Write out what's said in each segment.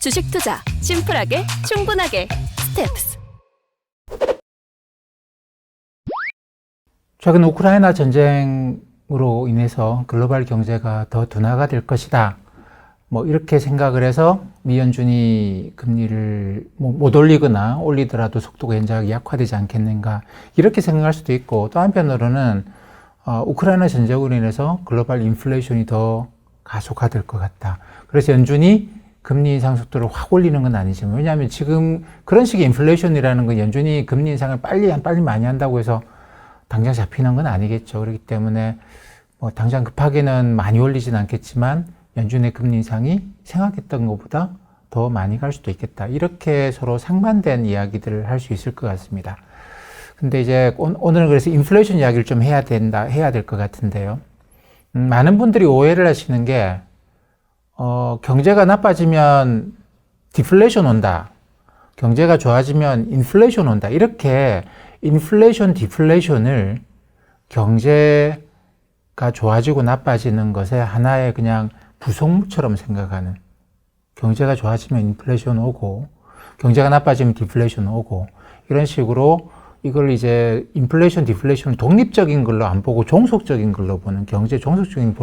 주식 투자 심플하게 충분하게 스텝스. 최근 우크라이나 전쟁으로 인해서 글로벌 경제가 더 둔화가 될 것이다. 이렇게 생각을 해서 미 연준이 금리를 못 올리거나 올리더라도 속도가 현저하게 약화되지 않겠는가. 이렇게 생각할 수도 있고, 또 한편으로는 우크라이나 전쟁으로 인해서 글로벌 인플레이션이 더 가속화될 것 같다. 그래서 연준이 금리 인상 속도를 확 올리는 건 아니지만, 왜냐하면 지금 그런 식의 인플레이션이라는 건 연준이 금리 인상을 빨리 많이 한다고 해서 당장 잡히는 건 아니겠죠. 그렇기 때문에 당장 급하게는 많이 올리진 않겠지만 연준의 금리 인상이 생각했던 것보다 더 많이 갈 수도 있겠다. 이렇게 서로 상반된 이야기들을 할 수 있을 것 같습니다. 근데 이제 오늘은 그래서 인플레이션 이야기를 좀 해야 될 것 같은데요. 많은 분들이 오해를 하시는 게, 경제가 나빠지면 디플레이션 온다. 경제가 좋아지면 인플레이션 온다. 이렇게 인플레이션, 디플레이션을 경제가 좋아지고 나빠지는 것의 하나의 그냥 부속물처럼 생각하는, 경제가 좋아지면 인플레이션 오고 경제가 나빠지면 디플레이션 오고, 이런 식으로 이걸 이제 인플레이션, 디플레이션을 독립적인 걸로 안 보고 종속적인 걸로 보는, 경제 종속적인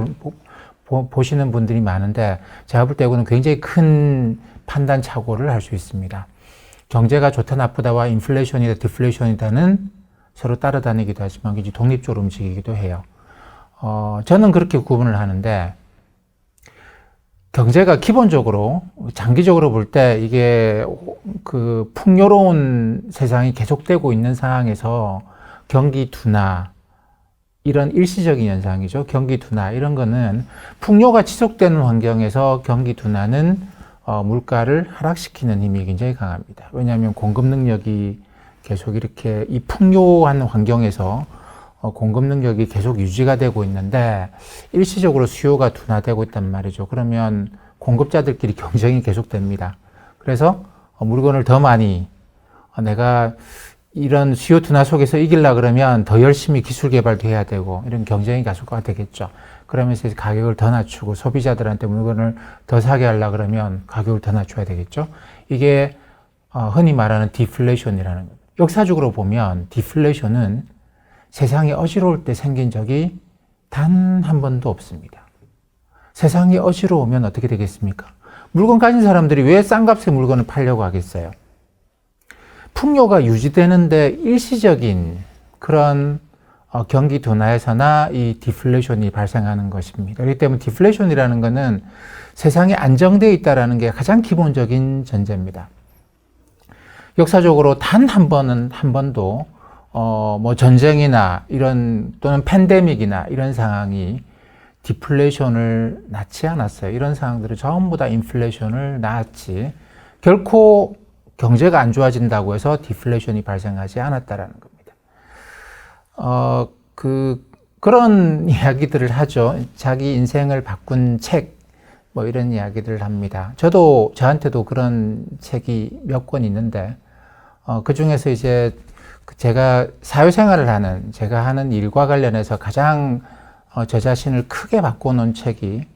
보시는 분들이 많은데, 제가 볼 때 이거는 굉장히 큰 판단 착오를 할 수 있습니다. 경제가 좋다 나쁘다와 인플레이션이다 디플레이션이다는 서로 따라다니기도 하지만 굉장히 독립적으로 움직이기도 해요. 저는 그렇게 구분을 하는데, 경제가 기본적으로 장기적으로 볼 때 이게 그 풍요로운 세상이 계속되고 있는 상황에서 경기 둔화, 이런 일시적인 현상이죠. 경기 둔화 이런 거는, 풍요가 지속되는 환경에서 경기 둔화는 물가를 하락시키는 힘이 굉장히 강합니다. 왜냐하면 공급 능력이 계속 이렇게 이 풍요한 환경에서 공급 능력이 계속 유지가 되고 있는데 일시적으로 수요가 둔화되고 있단 말이죠. 그러면 공급자들끼리 경쟁이 계속됩니다. 그래서 물건을 더 많이, 내가 이런 수요 둔화 속에서 이기려고 그러면 더 열심히 기술 개발도 해야 되고, 이런 경쟁이 가속화되겠죠. 그러면서 이제 가격을 더 낮추고, 소비자들한테 물건을 더 사게 하려고 그러면 가격을 더 낮춰야 되겠죠. 이게 흔히 말하는 디플레이션이라는 겁니다. 역사적으로 보면 디플레이션은 세상이 어지러울 때 생긴 적이 단 한 번도 없습니다. 세상이 어지러우면 어떻게 되겠습니까? 물건 가진 사람들이 왜 싼 값에 물건을 팔려고 하겠어요? 풍요가 유지되는데 일시적인 그런 경기 둔화에서나 이 디플레이션이 발생하는 것입니다. 그렇기 때문에 디플레이션이라는 것은 세상이 안정되어 있다는 게 가장 기본적인 전제입니다. 역사적으로 단 한 번도 전쟁이나 이런, 또는 팬데믹이나 이런 상황이 디플레이션을 낳지 않았어요. 이런 상황들은 전부 다 인플레이션을 낳았지, 결코 경제가 안 좋아진다고 해서 디플레이션이 발생하지 않았다라는 겁니다. 그런 이야기들을 하죠. 자기 인생을 바꾼 책, 이런 이야기들을 합니다. 저한테도 그런 책이 몇 권 있는데, 그 중에서 이제 제가 사회생활을 제가 하는 일과 관련해서 가장 저 자신을 크게 바꿔놓은 책이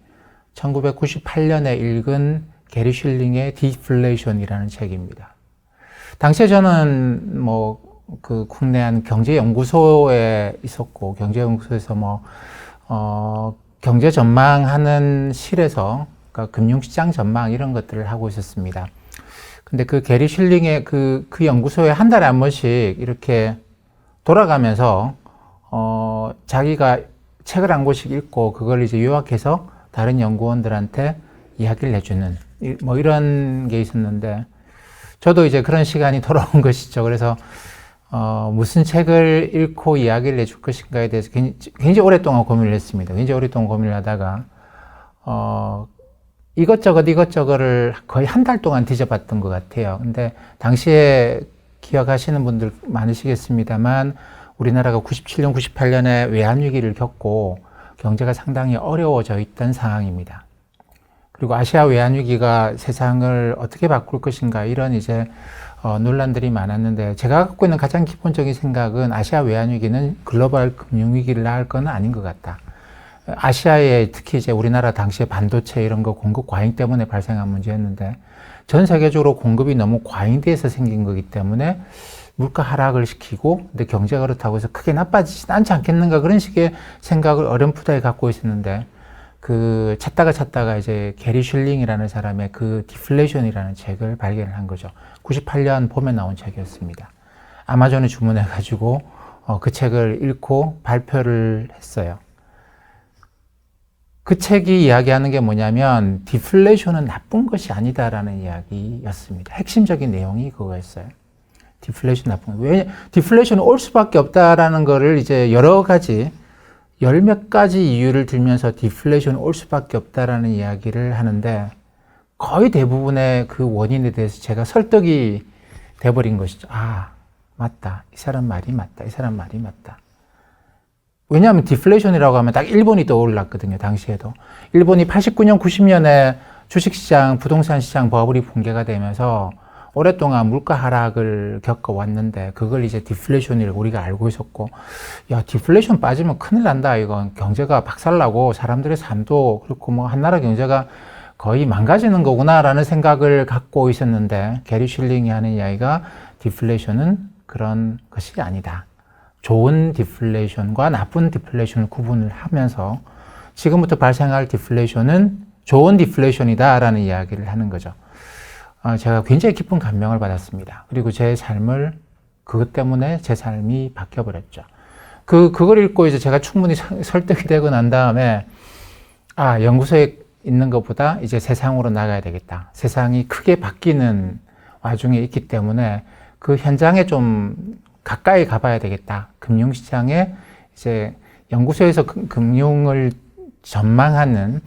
1998년에 읽은 게리 실링의 디플레이션이라는 책입니다. 당시에 저는 국내 한 경제연구소에 있었고, 경제연구소에서 경제 전망하는 실에서, 그러니까 금융시장 전망 이런 것들을 하고 있었습니다. 근데 그 게리 실링의 그 연구소에 한 달에 한 번씩 이렇게 돌아가면서, 자기가 책을 한 권씩 읽고, 그걸 이제 요약해서 다른 연구원들한테 이야기를 해주는, 이런 게 있었는데, 저도 이제 그런 시간이 돌아온 것이죠. 그래서, 무슨 책을 읽고 이야기를 해줄 것인가에 대해서 굉장히 오랫동안 고민을 했습니다. 굉장히 오랫동안 고민을 하다가, 이것저것을 거의 한 달 동안 뒤져봤던 것 같아요. 근데 당시에 기억하시는 분들 많으시겠습니다만, 우리나라가 97년, 98년에 외환위기를 겪고 경제가 상당히 어려워져 있던 상황입니다. 그리고 아시아 외환위기가 세상을 어떻게 바꿀 것인가, 이런 이제 논란들이 많았는데, 제가 갖고 있는 가장 기본적인 생각은 아시아 외환위기는 글로벌 금융위기를 낳을 건 아닌 것 같다. 아시아에 특히 이제 우리나라 당시에 반도체 이런 거 공급 과잉 때문에 발생한 문제였는데, 전 세계적으로 공급이 너무 과잉돼서 생긴 거기 때문에 물가 하락을 시키고, 근데 경제가 그렇다고 해서 크게 나빠지진 않지 않겠는가, 그런 식의 생각을 어렴풋하게 갖고 있었는데, 찾다가 이제 게리 슐링이라는 사람의 그 디플레이션이라는 책을 발견한 거죠. 98년 봄에 나온 책이었습니다. 아마존에 주문해가지고 그 책을 읽고 발표를 했어요. 그 책이 이야기하는 게 뭐냐면 디플레이션은 나쁜 것이 아니다라는 이야기였습니다. 핵심적인 내용이 그거였어요. 디플레이션 나쁜 거. 왜 디플레이션은 올 수밖에 없다라는 거를 이제 여러 가지 열 몇 가지 이유를 들면서 디플레이션은 올 수밖에 없다라는 이야기를 하는데 거의 대부분의 그 원인에 대해서 제가 설득이 돼버린 것이죠. 아, 맞다. 이 사람 말이 맞다. 이 사람 말이 맞다. 왜냐하면 디플레이션이라고 하면 딱 일본이 떠올랐거든요. 당시에도. 일본이 89년, 90년에 주식시장, 부동산 시장 버블이 붕괴가 되면서 오랫동안 물가 하락을 겪어왔는데 그걸 이제 디플레이션이라고 우리가 알고 있었고, 야, 디플레이션 빠지면 큰일 난다. 이건 경제가 박살나고 사람들의 삶도 그렇고 뭐 한 나라 경제가 거의 망가지는 거구나라는 생각을 갖고 있었는데, 게리 슐링이 하는 이야기가 디플레이션은 그런 것이 아니다. 좋은 디플레이션과 나쁜 디플레이션을 구분을 하면서 지금부터 발생할 디플레이션은 좋은 디플레이션이다라는 이야기를 하는 거죠. 제가 굉장히 깊은 감명을 받았습니다. 그리고 그것 때문에 제 삶이 바뀌어버렸죠. 그걸 읽고 이제 제가 충분히 설득이 되고 난 다음에, 연구소에 있는 것보다 이제 세상으로 나가야 되겠다. 세상이 크게 바뀌는 와중에 있기 때문에 그 현장에 좀 가까이 가봐야 되겠다. 금융시장에 이제 연구소에서 금융을 전망하는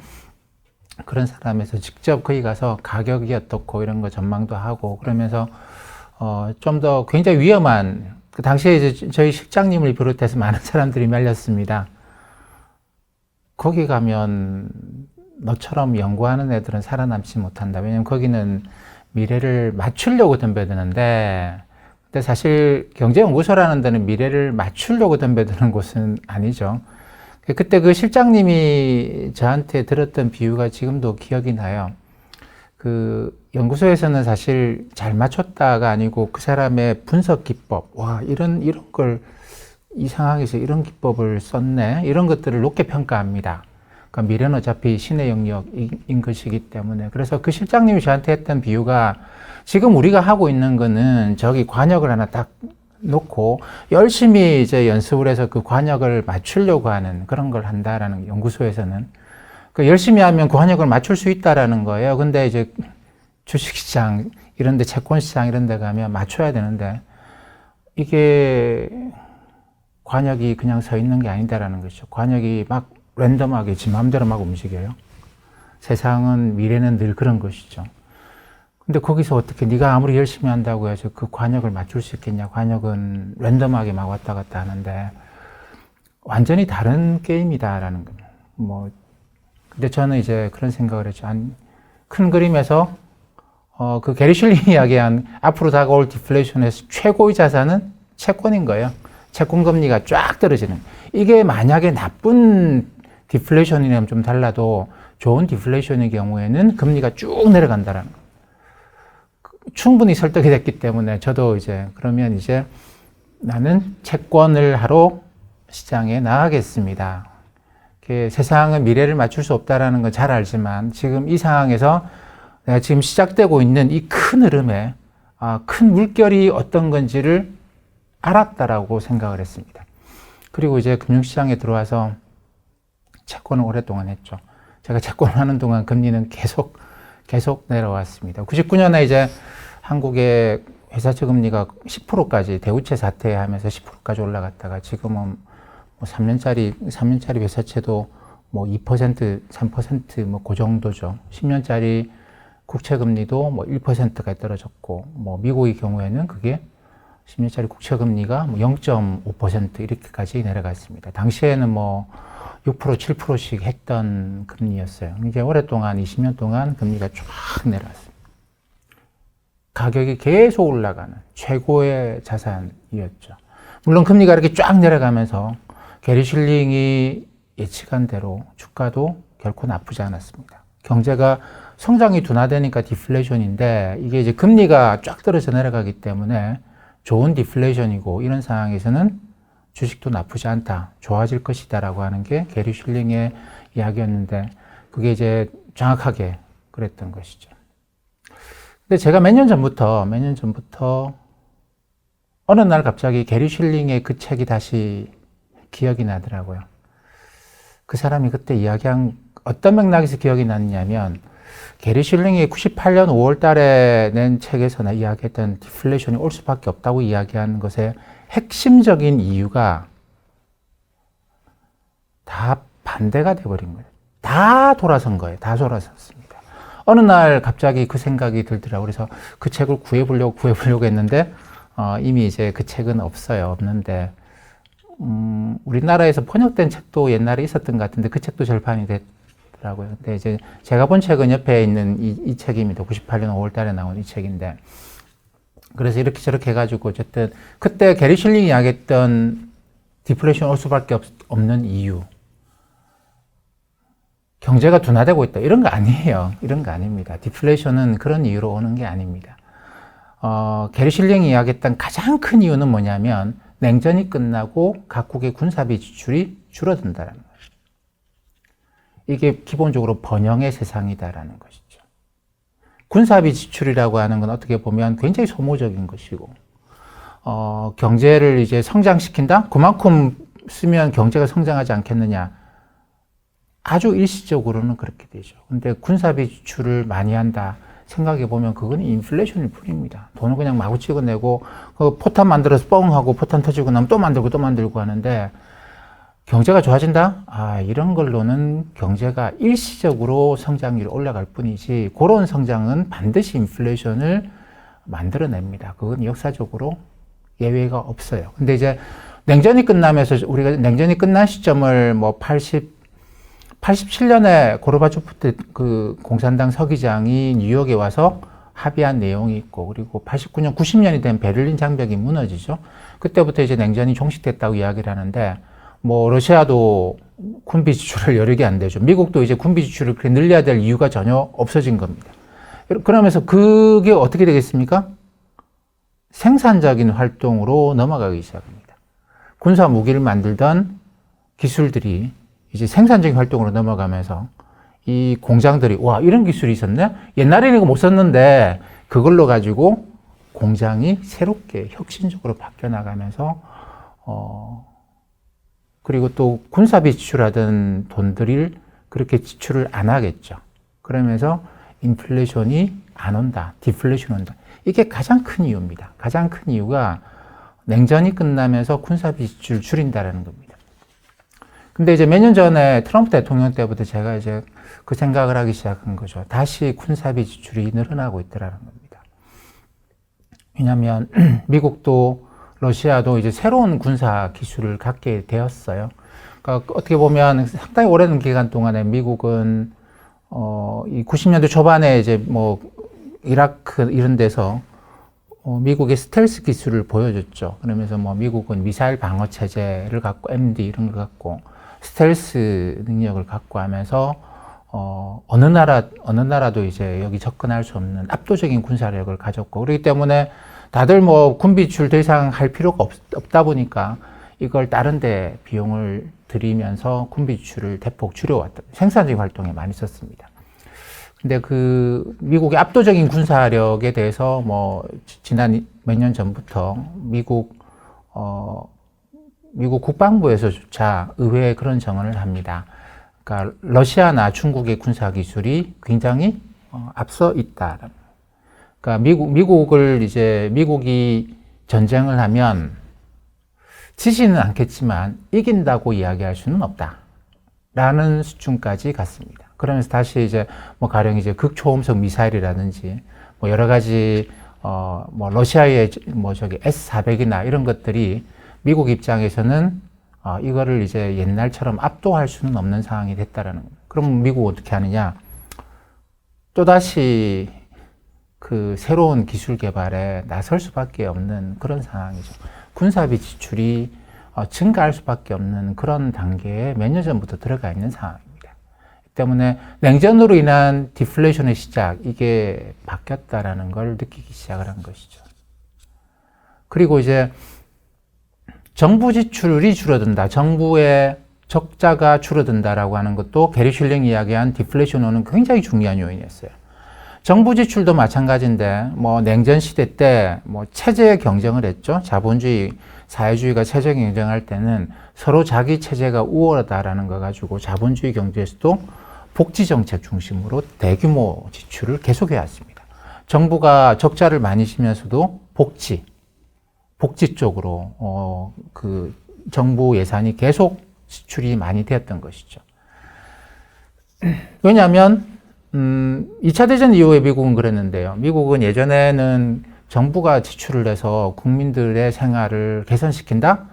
그런 사람에서 직접 거기 가서 가격이 어떻고 이런 거 전망도 하고 그러면서 좀 더 굉장히 위험한, 그 당시에 이제 저희 실장님을 비롯해서 많은 사람들이 말렸습니다. 거기 가면 너처럼 연구하는 애들은 살아남지 못한다. 왜냐면 거기는 미래를 맞추려고 덤벼드는데, 근데 사실 경제연구소라는 데는 미래를 맞추려고 덤벼드는 곳은 아니죠. 그때 그 실장님이 저한테 들었던 비유가 지금도 기억이 나요. 그 연구소에서는 사실 잘 맞췄다가 아니고 그 사람의 분석 기법, 와, 이런 걸 이 상황에서 이런 기법을 썼네, 이런 것들을 높게 평가합니다. 그러니까 미래는 어차피 신의 영역인 것이기 때문에. 그래서 그 실장님이 저한테 했던 비유가, 지금 우리가 하고 있는 거는 저기 관역을 하나 딱 놓고 열심히 이제 연습을 해서 그 관역을 맞추려고 하는 그런 걸 한다라는, 연구소에서는. 그 열심히 하면 관역을 맞출 수 있다라는 거예요. 근데 이제 주식시장 이런 데, 채권시장 이런 데 가면 맞춰야 되는데 이게 관역이 그냥 서 있는 게 아니다라는 거죠. 관역이 막 랜덤하게 지 마음대로 막 움직여요. 세상은, 미래는 늘 그런 것이죠. 근데 거기서 어떻게 네가 아무리 열심히 한다고 해서 그 관역을 맞출 수 있겠냐. 관역은 랜덤하게 막 왔다 갔다 하는데 완전히 다른 게임이다라는 겁니다. 근데 저는 이제 그런 생각을 했죠. 큰 그림에서 그 게리 슐링이 이야기한 앞으로 다가올 디플레이션에서 최고의 자산은 채권인 거예요. 채권 금리가 쫙 떨어지는. 이게 만약에 나쁜 디플레이션이라면 좀 달라도 좋은 디플레이션의 경우에는 금리가 쭉 내려간다라는 거. 충분히 설득이 됐기 때문에 저도 그러면 이제 나는 채권을 하러 시장에 나가겠습니다. 세상은 미래를 맞출 수 없다라는 건 잘 알지만 지금 이 상황에서 내가 지금 시작되고 있는 이 큰 흐름에 큰 물결이 어떤 건지를 알았다라고 생각을 했습니다. 그리고 이제 금융시장에 들어와서 채권을 오랫동안 했죠. 제가 채권을 하는 동안 금리는 계속 내려왔습니다. 99년에 이제 한국의 회사채 금리가 10%까지 대우채 사태하면서 10%까지 올라갔다가 지금은 3년짜리 회사채도 2%, 3% 그 정도죠. 10년짜리 국채 금리도 1%까지 떨어졌고, 미국의 경우에는 그게 10년짜리 국채 금리가 0.5% 이렇게까지 내려갔습니다. 당시에는 6%, 7%씩 했던 금리였어요. 이제 오랫동안 20년 동안 금리가 쫙 내려왔습니다. 가격이 계속 올라가는 최고의 자산이었죠. 물론 금리가 이렇게 쫙 내려가면서 게리 슐링이 예측한 대로 주가도 결코 나쁘지 않았습니다. 경제가 성장이 둔화되니까 디플레이션인데 이게 이제 금리가 쫙 떨어져 내려가기 때문에 좋은 디플레이션이고 이런 상황에서는 주식도 나쁘지 않다, 좋아질 것이다라고 하는 게 게리 슐링의 이야기였는데 그게 이제 정확하게 그랬던 것이죠. 근데 제가 몇 년 전부터 어느 날 갑자기 게리 슐링의 그 책이 다시 기억이 나더라고요. 그 사람이 그때 이야기한 어떤 맥락에서 기억이 났냐면 게리 슐링이 98년 5월 달에 낸 책에서나 이야기했던 디플레이션이 올 수밖에 없다고 이야기한 것의 핵심적인 이유가 다 반대가 돼버린 거예요. 다 돌아선 거예요. 다 돌아섰습니다. 어느 날 갑자기 그 생각이 들더라고요. 그래서 그 책을 구해보려고 했는데 이미 이제 그 책은 없는데 우리나라에서 번역된 책도 옛날에 있었던 것 같은데 그 책도 절판이 됐더라고요. 근데 이제 제가 본 책은 옆에 있는 이 책입니다. 98년 5월 달에 나온 이 책인데 그래서 이렇게 저렇게 해가지고 어쨌든 그때 게리 슐링이 이야기했던 디플레이션 올 수밖에 없는 이유, 경제가 둔화되고 있다 이런 거 아니에요. 이런 거 아닙니다. 디플레이션은 그런 이유로 오는 게 아닙니다. 게리 슐링이 이야기했던 가장 큰 이유는 뭐냐면 냉전이 끝나고 각국의 군사비 지출이 줄어든다는 거예요. 이게 기본적으로 번영의 세상이다라는 것이죠. 군사비 지출이라고 하는 건 어떻게 보면 굉장히 소모적인 것이고, 경제를 이제 성장시킨다? 그만큼 쓰면 경제가 성장하지 않겠느냐? 아주 일시적으로는 그렇게 되죠. 근데 군사비 지출을 많이 한다? 생각해 보면 그건 인플레이션일 뿐입니다. 돈을 그냥 마구 찍어내고, 포탄 만들어서 뻥 하고 포탄 터지고 나면 또 만들고 하는데, 경제가 좋아진다? 이런 걸로는 경제가 일시적으로 성장률이 올라갈 뿐이지 그런 성장은 반드시 인플레이션을 만들어냅니다. 그건 역사적으로 예외가 없어요. 근데 이제 냉전이 끝나면서 우리가 냉전이 끝난 시점을 뭐 87년에 고르바초프 그 공산당 서기장이 뉴욕에 와서 합의한 내용이 있고 그리고 89년, 90년이 된 베를린 장벽이 무너지죠. 그때부터 이제 냉전이 종식됐다고 이야기를 하는데 뭐 러시아도 군비 지출을 여러 개 안 되죠. 미국도 이제 군비 지출을 그렇게 늘려야 될 이유가 전혀 없어진 겁니다. 그러면서 그게 어떻게 되겠습니까? 생산적인 활동으로 넘어가기 시작합니다. 군사 무기를 만들던 기술들이 이제 생산적인 활동으로 넘어가면서 이 공장들이 와 이런 기술이 있었네? 옛날에는 이거 못 썼는데 그걸로 가지고 공장이 새롭게 혁신적으로 바뀌어 나가면서 그리고 또 군사비 지출하던 돈들을 그렇게 지출을 안 하겠죠. 그러면서 인플레이션이 안 온다. 디플레이션 온다. 이게 가장 큰 이유입니다. 가장 큰 이유가 냉전이 끝나면서 군사비 지출을 줄인다라는 겁니다. 근데 이제 몇 년 전에 트럼프 대통령 때부터 제가 이제 그 생각을 하기 시작한 거죠. 다시 군사비 지출이 늘어나고 있더라는 겁니다. 왜냐하면 미국도 러시아도 이제 새로운 군사 기술을 갖게 되었어요. 그러니까 어떻게 보면 상당히 오랜 기간 동안에 미국은 이 90년대 초반에 이제 뭐 이라크 이런 데서 미국의 스텔스 기술을 보여줬죠. 그러면서 뭐 미국은 미사일 방어 체제를 갖고 MD 이런 걸 갖고 스텔스 능력을 갖고 하면서 어느 나라도 이제 여기 접근할 수 없는 압도적인 군사력을 가졌고 그렇기 때문에 다들 뭐 군비 지출 더 이상 할 필요가 없다 보니까 이걸 다른 데 비용을 들이면서 군비 지출을 대폭 줄여왔다. 생산적인 활동에 많이 썼습니다. 근데 그 미국의 압도적인 군사력에 대해서 뭐 지난 몇 년 전부터 미국 국방부에서조차 의외의 그런 정언을 합니다. 그러니까 러시아나 중국의 군사 기술이 굉장히 앞서 있다. 그러니까 미국이 전쟁을 하면 지지는 않겠지만 이긴다고 이야기할 수는 없다라는 수준까지 갔습니다. 그러면서 다시 이제 뭐 가령 이제 극초음속 미사일이라든지 뭐 여러 가지 뭐 러시아의 뭐 저기 S-400이나 이런 것들이 미국 입장에서는 이거를 이제 옛날처럼 압도할 수는 없는 상황이 됐다라는 거예요. 그럼 미국은 어떻게 하느냐? 또다시 그 새로운 기술 개발에 나설 수밖에 없는 그런 상황이죠. 군사비 지출이 증가할 수밖에 없는 그런 단계에 몇 년 전부터 들어가 있는 상황입니다. 때문에 냉전으로 인한 디플레이션의 시작, 이게 바뀌었다라는 걸 느끼기 시작을 한 것이죠. 그리고 이제 정부 지출이 줄어든다. 정부의 적자가 줄어든다라고 하는 것도 게리 슐링이 이야기한 디플레이션은 굉장히 중요한 요인이었어요. 정부 지출도 마찬가지인데, 뭐 냉전 시대 때 뭐 체제 경쟁을 했죠. 자본주의, 사회주의가 체제 경쟁할 때는 서로 자기 체제가 우월하다라는 거 가지고 자본주의 경제에서도 복지 정책 중심으로 대규모 지출을 계속해 왔습니다. 정부가 적자를 많이 지면서도 복지 쪽으로 그 정부 예산이 계속 지출이 많이 되었던 것이죠. 왜냐하면 2차 대전 이후에 미국은 그랬는데요. 미국은 예전에는 정부가 지출을 해서 국민들의 생활을 개선시킨다?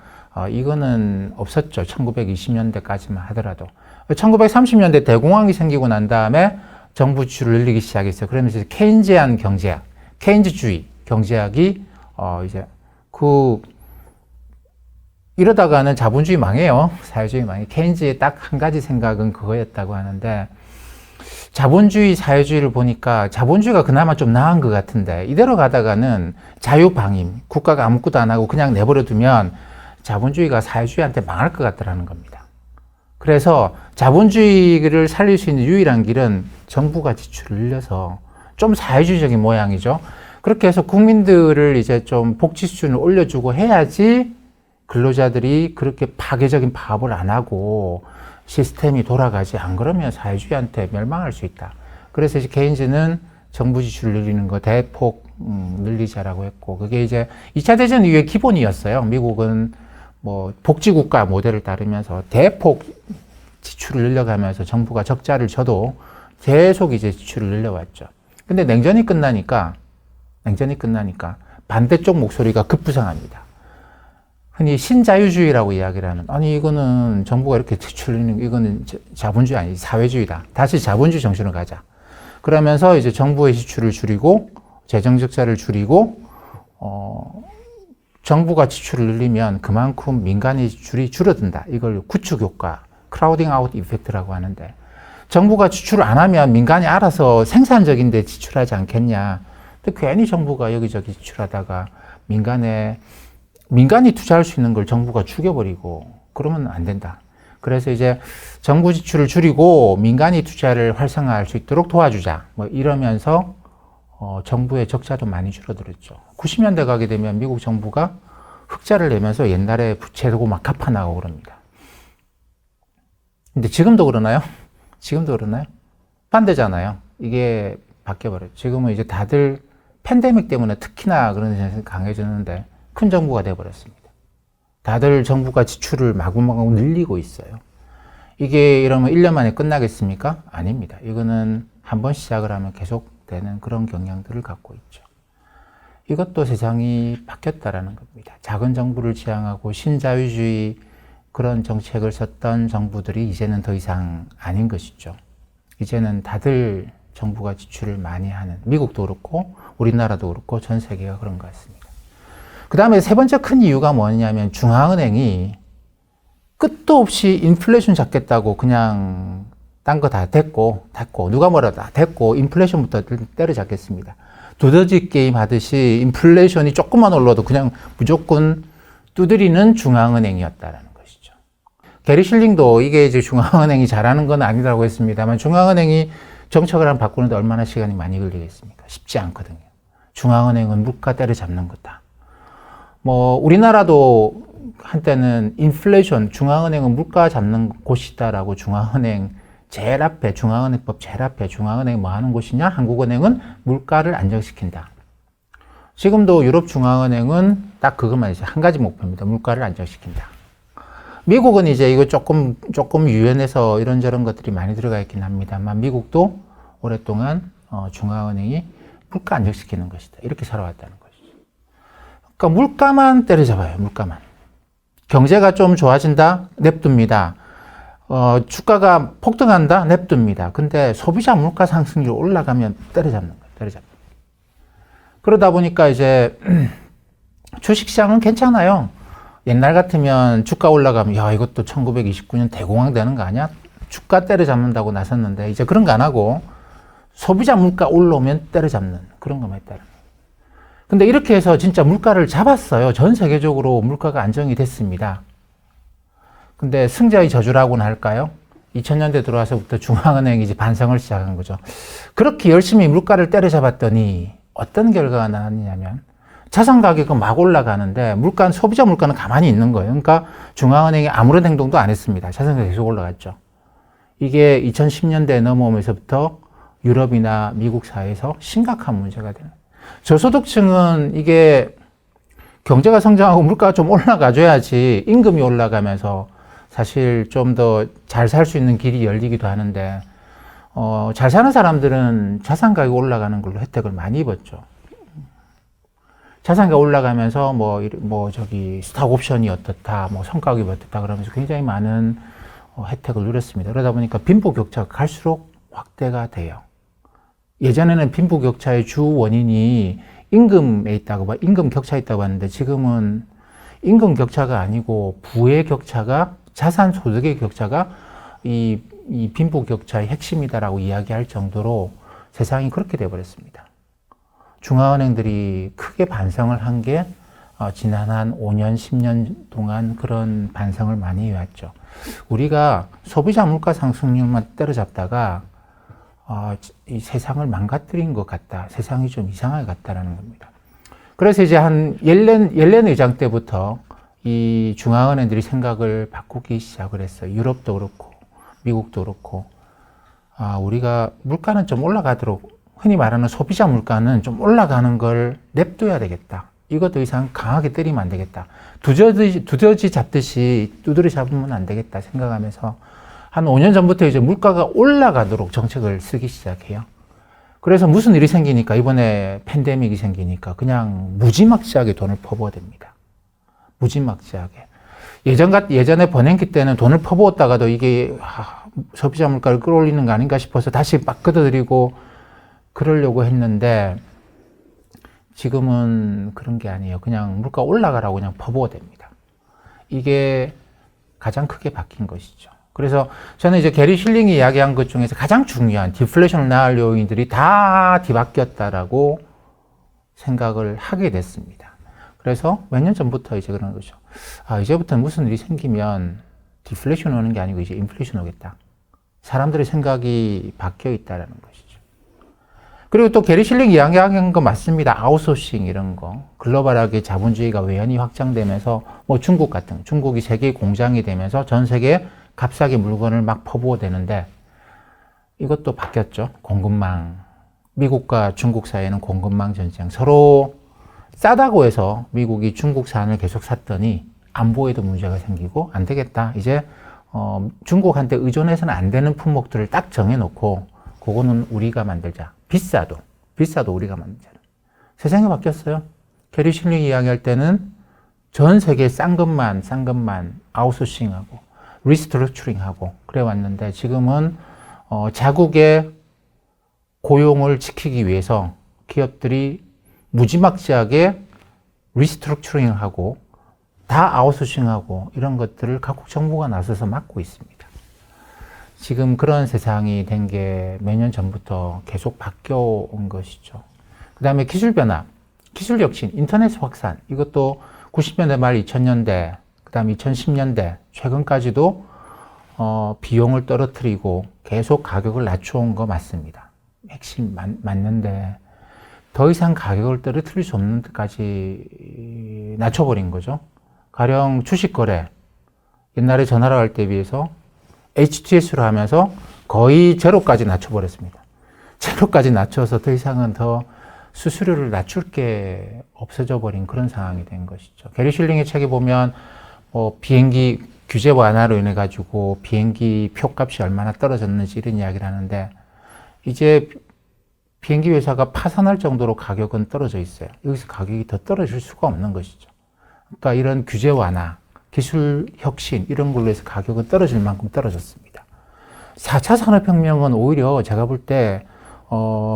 이거는 없었죠. 1920년대까지만 하더라도. 1930년대 대공황이 생기고 난 다음에 정부 지출을 늘리기 시작했어요. 그러면서 케인즈한 경제학, 케인즈주의 경제학이 이제 이러다가는 자본주의 망해요. 사회주의 망해. 케인즈의 딱 한 가지 생각은 그거였다고 하는데, 자본주의, 사회주의를 보니까 자본주의가 그나마 좀 나은 것 같은데, 이대로 가다가는 자유방임, 국가가 아무것도 안 하고 그냥 내버려 두면 자본주의가 사회주의한테 망할 것 같다라는 겁니다. 그래서 자본주의를 살릴 수 있는 유일한 길은 정부가 지출을 늘려서 좀 사회주의적인 모양이죠. 그렇게 해서 국민들을 이제 좀 복지 수준을 올려주고 해야지 근로자들이 그렇게 파괴적인 파업을 안 하고 시스템이 돌아가지. 안 그러면 사회주의한테 멸망할 수 있다. 그래서 이제 케인즈는 정부 지출을 늘리는 거 대폭 늘리자라고 했고, 그게 이제 2차 대전 이후의 기본이었어요. 미국은 뭐 복지국가 모델을 따르면서 대폭 지출을 늘려가면서 정부가 적자를 져도 계속 이제 지출을 늘려왔죠. 근데 냉전이 끝나니까 반대쪽 목소리가 급부상합니다. 흔히 신자유주의라고 이야기를 하는, 아니 이거는 정부가 이렇게 지출을 늘리는, 이거는 자본주의 아니지, 사회주의다. 다시 자본주의 정신으로 가자. 그러면서 이제 정부의 지출을 줄이고 재정 적자를 줄이고 정부가 지출을 늘리면 그만큼 민간의 지출이 줄어든다. 이걸 구축 효과, 크라우딩 아웃 이펙트라고 하는데, 정부가 지출을 안 하면 민간이 알아서 생산적인 데 지출하지 않겠냐. 근데 괜히 정부가 여기저기 지출하다가 민간이 투자할 수 있는 걸 정부가 죽여버리고 그러면 안 된다. 그래서 이제 정부 지출을 줄이고 민간이 투자를 활성화할 수 있도록 도와주자. 뭐 이러면서 정부의 적자도 많이 줄어들었죠. 90년대 가게 되면 미국 정부가 흑자를 내면서 옛날에 부채도 막 갚아나가고 그럽니다. 근데 지금도 그러나요? 반대잖아요. 이게 바뀌어버려요. 지금은 이제 다들 팬데믹 때문에 특히나 그런 현상이 강해졌는데 큰 정부가 돼버렸습니다. 다들 정부가 지출을 마구마구 늘리고 있어요. 이게 이러면 1년 만에 끝나겠습니까? 아닙니다. 이거는 한번 시작을 하면 계속되는 그런 경향들을 갖고 있죠. 이것도 세상이 바뀌었다라는 겁니다. 작은 정부를 지향하고 신자유주의 그런 정책을 썼던 정부들이 이제는 더 이상 아닌 것이죠. 이제는 다들 정부가 지출을 많이 하는, 미국도 그렇고 우리나라도 그렇고 전 세계가 그런 것 같습니다. 그 다음에 세 번째 큰 이유가 뭐냐면, 중앙은행이 끝도 없이 인플레이션 잡겠다고 그냥 딴 거 다 됐고 누가 뭐라 다 됐고 인플레이션부터 때려잡겠습니다. 두더지 게임 하듯이 인플레이션이 조금만 올라도 그냥 무조건 두드리는 중앙은행이었다라는 것이죠. 게리 슐링도 이게 이제 중앙은행이 잘하는 건 아니라고 했습니다만, 중앙은행이 정책을 한번 바꾸는데 얼마나 시간이 많이 걸리겠습니까? 쉽지 않거든요. 중앙은행은 물가 때려잡는 거다. 뭐 우리나라도 한때는 인플레이션, 중앙은행은 물가 잡는 곳이다라고 중앙은행 제일 앞에, 중앙은행법 제일 앞에 중앙은행이 뭐 하는 곳이냐? 한국은행은 물가를 안정시킨다. 지금도 유럽 중앙은행은 딱 그것만 이제 한 가지 목표입니다. 물가를 안정시킨다. 미국은 이제 이거 조금 유연해서 이런저런 것들이 많이 들어가 있긴 합니다만, 미국도 오랫동안 중앙은행이 물가 안정시키는 것이다. 이렇게 살아왔다는 것이죠. 그러니까 물가만 때려잡아요. 물가만. 경제가 좀 좋아진다? 냅둡니다. 주가가 폭등한다? 냅둡니다. 근데 소비자 물가 상승률이 올라가면 때려잡는 거예요. 때려잡는 거예요. 그러다 보니까 이제 주식시장은 괜찮아요. 옛날 같으면 주가 올라가면 야, 이것도 1929년 대공황 되는 거 아니야? 주가 때려잡는다고 나섰는데 이제 그런 거 안 하고 소비자 물가 올라오면 때려잡는 그런 것만 했다는 거예요. 근데 이렇게 해서 진짜 물가를 잡았어요. 전 세계적으로 물가가 안정이 됐습니다. 근데 승자의 저주라고는 할까요? 2000년대 들어와서부터 중앙은행이 이제 반성을 시작한 거죠. 그렇게 열심히 물가를 때려잡았더니 어떤 결과가 나왔냐면 자산 가격은 막 올라가는데 물가는 소비자 물가는 가만히 있는 거예요. 그러니까 중앙은행이 아무런 행동도 안 했습니다. 자산 가격이 계속 올라갔죠. 이게 2010년대에 넘어오면서부터 유럽이나 미국 사회에서 심각한 문제가 되는 거예요. 저소득층은 이게 경제가 성장하고 물가가 좀 올라가줘야지 임금이 올라가면서 사실 좀 더 잘 살 수 있는 길이 열리기도 하는데 잘 사는 사람들은 자산 가격이 올라가는 걸로 혜택을 많이 입었죠. 자산가 올라가면서 스탁 옵션이 어떻다, 성과급이 어떻다 그러면서 굉장히 많은 혜택을 누렸습니다. 그러다 보니까 빈부격차가 갈수록 확대가 돼요. 예전에는 빈부격차의 주 원인이 임금에 있다고, 임금 격차에 있다고 하는데 지금은 임금 격차가 아니고 부의 격차가, 자산 소득의 격차가 이 빈부격차의 핵심이다라고 이야기할 정도로 세상이 그렇게 돼버렸습니다. 중앙은행들이 크게 반성을 한 게 지난 한 5년, 10년 동안 그런 반성을 많이 해왔죠. 우리가 소비자 물가 상승률만 때려잡다가 이 세상을 망가뜨린 것 같다. 세상이 좀 이상하게 갔다라는 겁니다. 그래서 이제 한 옐렌 의장 때부터 이 중앙은행들이 생각을 바꾸기 시작을 했어요. 유럽도 그렇고 미국도 그렇고 우리가 물가는 좀 올라가도록 흔히 말하는 소비자 물가는 좀 올라가는 걸 냅둬야 되겠다. 이것 더 이상 강하게 때리면 안 되겠다. 두더지 잡듯이 두드려 잡으면 안 되겠다 생각하면서 한 5년 전부터 이제 물가가 올라가도록 정책을 쓰기 시작해요. 그래서 무슨 일이 생기니까 이번에 팬데믹이 생기니까 그냥 무지막지하게 돈을 퍼부어댑니다. 무지막지하게. 예전에 버냉키 때는 돈을 퍼부었다가도 이게 소비자 물가를 끌어올리는 거 아닌가 싶어서 다시 막 걷어들이고 그러려고 했는데 지금은 그런 게 아니에요. 그냥 물가 올라가라고 그냥 퍼부어댑니다. 이게 가장 크게 바뀐 것이죠. 그래서 저는 이제 게리 실링이 이야기한 것 중에서 가장 중요한 디플레이션을 낳을 요인들이 다 뒤바뀌었다라고 생각을 하게 됐습니다. 그래서 몇 년 전부터 이제 그런 거죠. 이제부터는 무슨 일이 생기면 디플레이션 오는 게 아니고 이제 인플레이션 오겠다. 사람들의 생각이 바뀌어 있다라는 것이죠. 그리고 또 게리 실링 이야기한 거 맞습니다. 아웃소싱 이런 거. 글로벌하게 자본주의가 외연히 확장되면서 중국이 세계 공장이 되면서 전 세계에 값싸게 물건을 막 퍼부어 대는데 이것도 바뀌었죠. 공급망. 미국과 중국 사이에는 공급망 전쟁. 서로 싸다고 해서 미국이 중국산을 계속 샀더니 안보에도 문제가 생기고 안 되겠다. 이제 중국한테 의존해서는 안 되는 품목들을 딱 정해놓고 그거는 우리가 만들자. 비싸도 우리가 만들자. 세상이 바뀌었어요. 게리 실링 이야기할 때는 전 세계 싼 것만 아웃소싱하고 리스트럭처링하고 그래 왔는데 지금은 자국의 고용을 지키기 위해서 기업들이 무지막지하게 리스트럭처링하고 다 아웃소싱하고 이런 것들을 각국 정부가 나서서 막고 있습니다. 지금 그런 세상이 된 게 몇 년 전부터 계속 바뀌어 온 것이죠. 그 다음에 기술 변화, 기술 혁신, 인터넷 확산 이것도 90년대 말 2000년대 그 다음 2010년대 최근까지도 비용을 떨어뜨리고 계속 가격을 낮춰온 거 맞습니다. 핵심 맞는데 더 이상 가격을 떨어뜨릴 수 없는 데까지 낮춰버린 거죠. 가령 주식 거래 옛날에 전화로 할 때에 비해서 HTS로 하면서 거의 제로까지 낮춰버렸습니다. 제로까지 낮춰서 더 이상은 더 수수료를 낮출 게 없어져 버린 그런 상황이 된 것이죠. 게리 실링의 책에 보면 비행기 규제 완화로 인해 가지고 비행기 표값이 얼마나 떨어졌는지 이런 이야기를 하는데 이제 비행기 회사가 파산할 정도로 가격은 떨어져 있어요. 여기서 가격이 더 떨어질 수가 없는 것이죠. 그러니까 이런 규제 완화, 기술 혁신 이런 걸로 해서 가격은 떨어질 만큼 떨어졌습니다. 4차 산업혁명은 오히려 제가 볼 때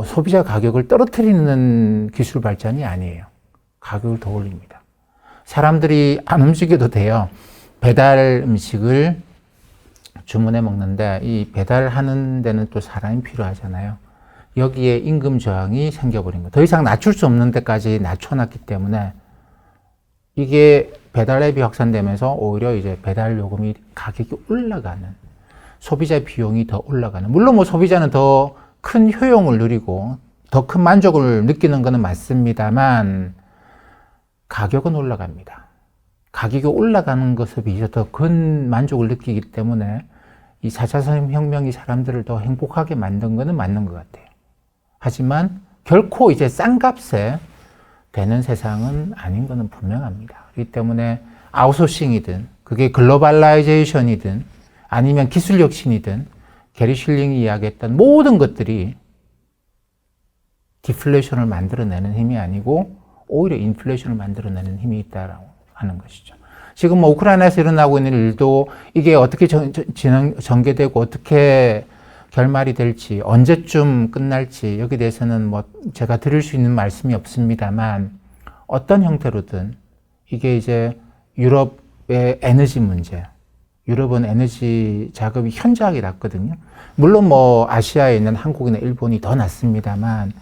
소비자 가격을 떨어뜨리는 기술 발전이 아니에요. 가격을 더 올립니다. 사람들이 안 움직여도 돼요. 배달 음식을 주문해 먹는데 이 배달하는 데는 또 사람이 필요하잖아요. 여기에 임금 저항이 생겨버린 거. 더 이상 낮출 수 없는 데까지 낮춰놨기 때문에 이게 배달 앱이 확산되면서 오히려 이제 배달 요금이 가격이 올라가는, 소비자 비용이 더 올라가는. 물론 뭐 소비자는 더 큰 효용을 누리고 더 큰 만족을 느끼는 것은 맞습니다만 가격은 올라갑니다. 가격이 올라가는 것에 비해서 더 큰 만족을 느끼기 때문에 이 4차 산업혁명이 사람들을 더 행복하게 만든 것은 맞는 것 같아요. 하지만 결코 이제 싼 값에 되는 세상은 아닌 것은 분명합니다. 그렇기 때문에 아웃소싱이든 그게 글로벌라이제이션이든 아니면 기술 혁신이든 게리 실링이 이야기했던 모든 것들이 디플레이션을 만들어내는 힘이 아니고 오히려 인플레이션을 만들어내는 힘이 있다라고 하는 것이죠. 지금 뭐 우크라이나에서 일어나고 있는 일도 이게 어떻게 전개되고 어떻게 결말이 될지 언제쯤 끝날지 여기에 대해서는 뭐 제가 드릴 수 있는 말씀이 없습니다만 어떤 형태로든 이게 이제 유럽의 에너지 문제, 유럽은 에너지 자급이 현저하게 낮거든요. 물론 뭐 아시아에 있는 한국이나 일본이 더 낮습니다만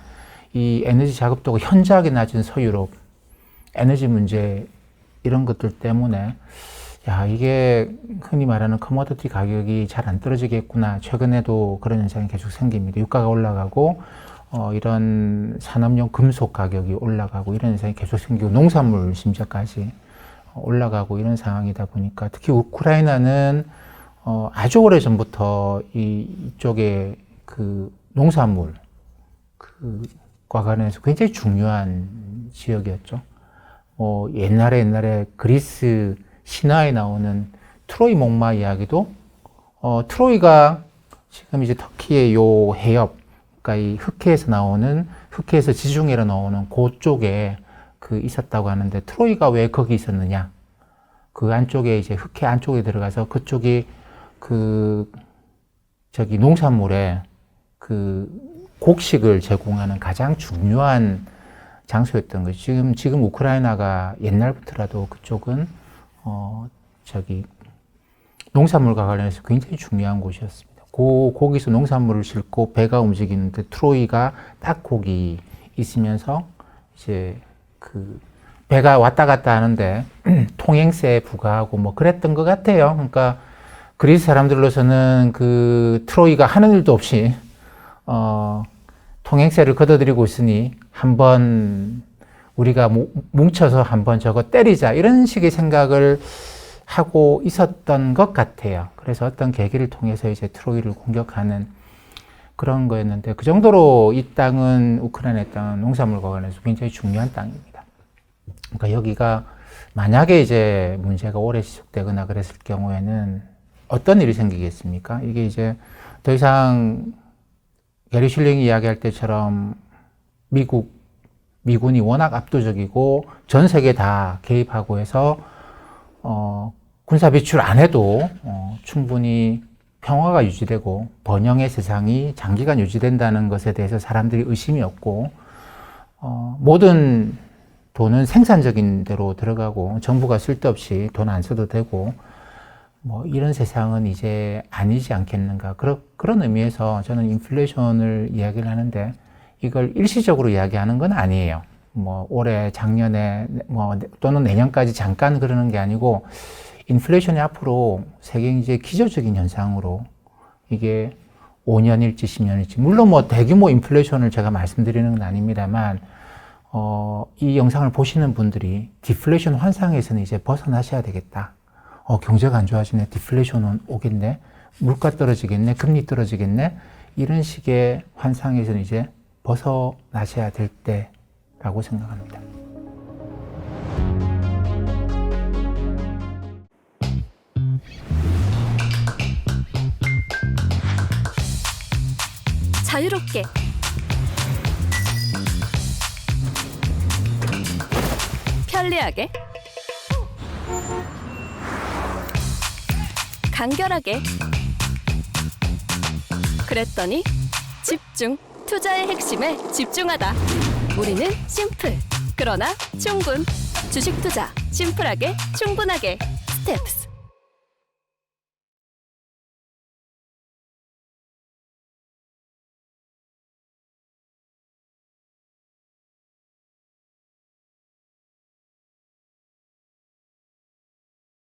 이 에너지 자급도가 현저하게 낮은 서유럽 에너지 문제 이런 것들 때문에 야 이게 흔히 말하는 커머디티 가격이 잘 안 떨어지겠구나. 최근에도 그런 현상이 계속 생깁니다. 유가가 올라가고 이런 산업용 금속 가격이 올라가고 이런 현상이 계속 생기고 농산물 심지어까지 올라가고 이런 상황이다 보니까 특히 우크라이나는 아주 오래 전부터 이쪽에 그 농산물 과 관련해서 굉장히 중요한 지역이었죠. 옛날에 그리스 신화에 나오는 트로이 목마 이야기도 트로이가 지금 이제 터키의 요 해협, 그러니까 이 흑해에서 지중해로 나오는 그쪽에 있었다고 하는데 트로이가 왜 거기 있었느냐? 그 안쪽에 이제 흑해 안쪽에 들어가서 그쪽이 농산물에 곡식을 제공하는 가장 중요한 장소였던 거죠. 지금 우크라이나가 옛날부터라도 그쪽은 농산물과 관련해서 굉장히 중요한 곳이었습니다. 거기서 농산물을 싣고 배가 움직이는데 트로이가 딱 거기 있으면서 이제 배가 왔다 갔다 하는데 통행세 부과하고 뭐 그랬던 것 같아요. 그러니까 그리스 사람들로서는 트로이가 하는 일도 없이 통행세를 걷어들이고 있으니 한번 우리가 뭉쳐서 한번 저거 때리자 이런 식의 생각을 하고 있었던 것 같아요. 그래서 어떤 계기를 통해서 이제 트로이를 공격하는 그런 거였는데 그 정도로 이 땅은 우크라이나 땅은 농산물과 관련해서 굉장히 중요한 땅입니다. 그러니까 여기가 만약에 이제 문제가 오래 지속되거나 그랬을 경우에는 어떤 일이 생기겠습니까? 이게 이제 더 이상 게리 실링이 이야기할 때처럼 미군이 워낙 압도적이고 전 세계 다 개입하고 해서 군사 비출 안 해도 충분히 평화가 유지되고 번영의 세상이 장기간 유지된다는 것에 대해서 사람들이 의심이 없고 모든 돈은 생산적인 데로 들어가고 정부가 쓸데없이 돈 안 써도 되고 뭐 이런 세상은 이제 아니지 않겠는가. 그런 의미에서 저는 인플레이션을 이야기를 하는데 이걸 일시적으로 이야기하는 건 아니에요. 뭐 올해, 작년에 또는 내년까지 잠깐 그러는 게 아니고 인플레이션이 앞으로 세계 경제의 기저적인 현상으로 이게 5년일지 10년일지 물론 뭐 대규모 인플레이션을 제가 말씀드리는 건 아닙니다만 이 영상을 보시는 분들이 디플레이션 환상에서는 이제 벗어나셔야 되겠다. 경제가 안 좋아지네. 디플레이션 오겠네. 물가 떨어지겠네. 금리 떨어지겠네. 이런 식의 환상에서는 이제 벗어나셔야 될 때라고 생각합니다. 자유롭게 편리하게 간결하게 그랬더니 집중 투자의 핵심에 집중하다. 우리는 심플 그러나 충분 주식 투자 심플하게 충분하게 스텝스